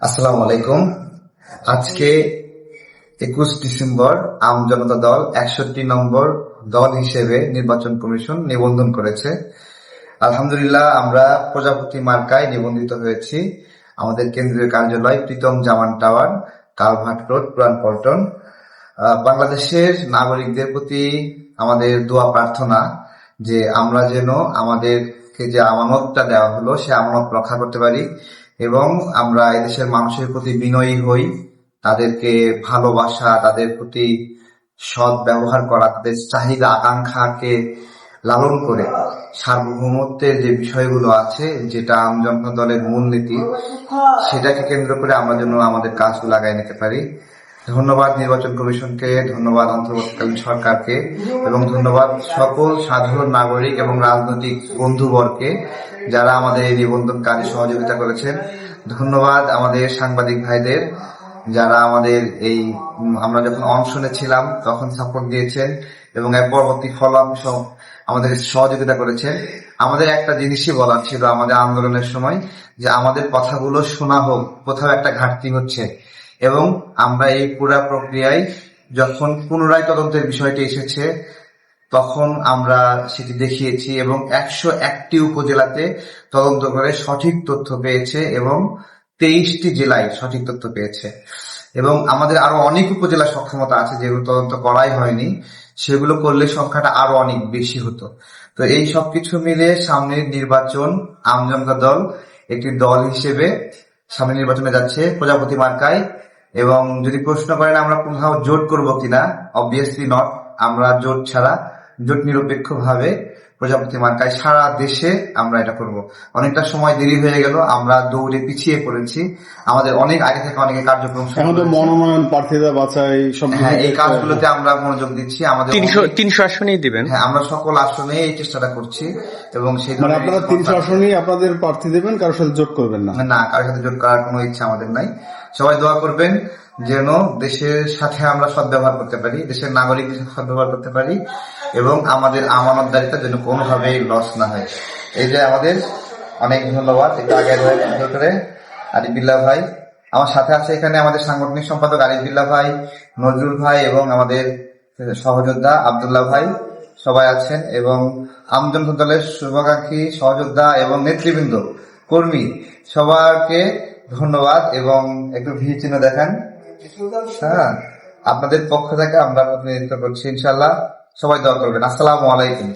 আসসালামু আলাইকুম। আজকে 21 ডিসেম্বর আম জনতা দল 61 নম্বর দল হিসেবে নির্বাচন কমিশন নিবন্ধন করেছে। আলহামদুলিল্লাহ, আমরা প্রজাপতি মার্কায় নিবন্ধিত হয়েছি। আমাদের কেন্দ্রীয় কার্যালয় প্রীতম জামান টাওয়ার, কালভার্ট রোড, পুরান পল্টন। বাংলাদেশের নাগরিকদের প্রতি আমাদের দোয়া প্রার্থনা যে আমরা যেন আমাদেরকে যে আমানতটা দেওয়া হলো সে আমানত রক্ষা করতে পারি এবং আমরা এদেশের মানুষের প্রতি বিনয়ী হই, তাদেরকে ভালোবাসা, তাদের প্রতি সৎ ব্যবহার করা, তাদের চাহিদা আকাঙ্ক্ষাকে লালন করে সার্বভৌমত্বের যে বিষয়গুলো আছে, যেটা আম জনতা দলের মূলনীতি, সেটাকে কেন্দ্র করে আমরা যেন আমাদের কাজগুলো আগায় নিতে পারি। ধন্যবাদ নির্বাচন কমিশনকে, ধন্যবাদ অন্তর্বর্তীকালীন সরকারকে এবং ধন্যবাদ সকল সাধারণ নাগরিক এবং রাজনৈতিক বন্ধুবর্গকে যারা আমাদের এই নিবন্ধন কাজে সহযোগিতা করেছেন। ধন্যবাদ আমাদের সাংবাদিক ভাইদের যারা আমাদের এই আমরা যখন অনশনে ছিলাম তখন সাপোর্ট দিয়েছেন এবং এর পরবর্তী ফলাংশ আমাদের সহযোগিতা করেছেন। আমাদের একটা জিনিসই বলার ছিল আমাদের আন্দোলনের সময়, যে আমাদের কথাগুলো শোনা হোক, কোথাও একটা ঘাটতি হচ্ছে, এবং আমরা এই পুরা প্রক্রিয়ায় যখন পুনরায় তদন্তের বিষয়টি এসেছে তখন আমরা সেটি দেখিয়েছি এবং 101টি উপজেলাতে তদন্ত করে সঠিক তথ্য পেয়েছে এবং 23টি জেলায় সঠিক তথ্য পেয়েছে এবং আমাদের আরো অনেক উপজেলা সক্ষমতা আছে যেগুলো তদন্ত করাই হয়নি, সেগুলো করলে সংখ্যাটা আরো অনেক বেশি হতো। তো এই সবকিছু মিলে সামনের নির্বাচন আম জনতা দল একটি দল হিসেবে সামনে নির্বাচনে যাচ্ছে প্রজাপতি মার্কায়। এবং যদি প্রশ্ন করেন আমরা কোথাও জোট করব কিনা, অবভিয়াসলি নট। আমরা জোট ছাড়া জোট নিরপেক্ষ ভাবে প্রজাপতি মার্কায় সারা দেশে আমরা এটা করব। অনেকটা সময় দেরি হয়ে গেল, আমরা দৌড়ে পিছিয়ে পড়েছি, আমাদের অনেক আগে থেকে অনেকে কার্যক্রম মনোনয়ন প্রার্থীদের বাছাই সব এই কাজগুলোতে আমরা মনোযোগ দিচ্ছি। আমাদের 300 আসনেই দিবেন। হ্যাঁ, আমরা সকল আসনে এই চেষ্টাটা করছি এবং সেই মানে আপনারা 300 আসনেই আপনাদের প্রার্থী দেবেন, কারোর সাথে জোট করবেন না? না, কারোর সাথে জোট করার কোনো ইচ্ছা আমাদের নাই। সবাই দোয়া করবেন যেন দেশের সাথে আমরা সদ্ব্যবহার করতে পারি, দেশের নাগরিকদের সাথে সদ্ব্যবহার করতে পারি এবং আমাদের আমানতদারিতা যেন কোনোভাবেই লস না হয়। এই যে আমাদের অনেক ধন্যবাদ। একটু আগে করে আরিফ বিল্লাহ ভাই আমার সাথে আছে, এখানে আমাদের সাংগঠনিক সম্পাদক আরিফ বিল্লাহ ভাই, নজরুল ভাই এবং আমাদের সহযোদ্ধা আব্দুল্লাহ ভাই সবাই আছেন এবং আম জনতা দলের শুভাকাঙ্ক্ষী সহযোদ্ধা এবং নেতৃবৃন্দ, কর্মী সবাইকে ধন্যবাদ এবং একটু ভিড় চিহ্ন দেখান। হ্যাঁ, আপনাদের পক্ষ থেকে আমরা প্রতিনিধিত্ব করছি ইনশাল্লাহ। সবাই দোয়া করবেন। আসসালামু আলাইকুম।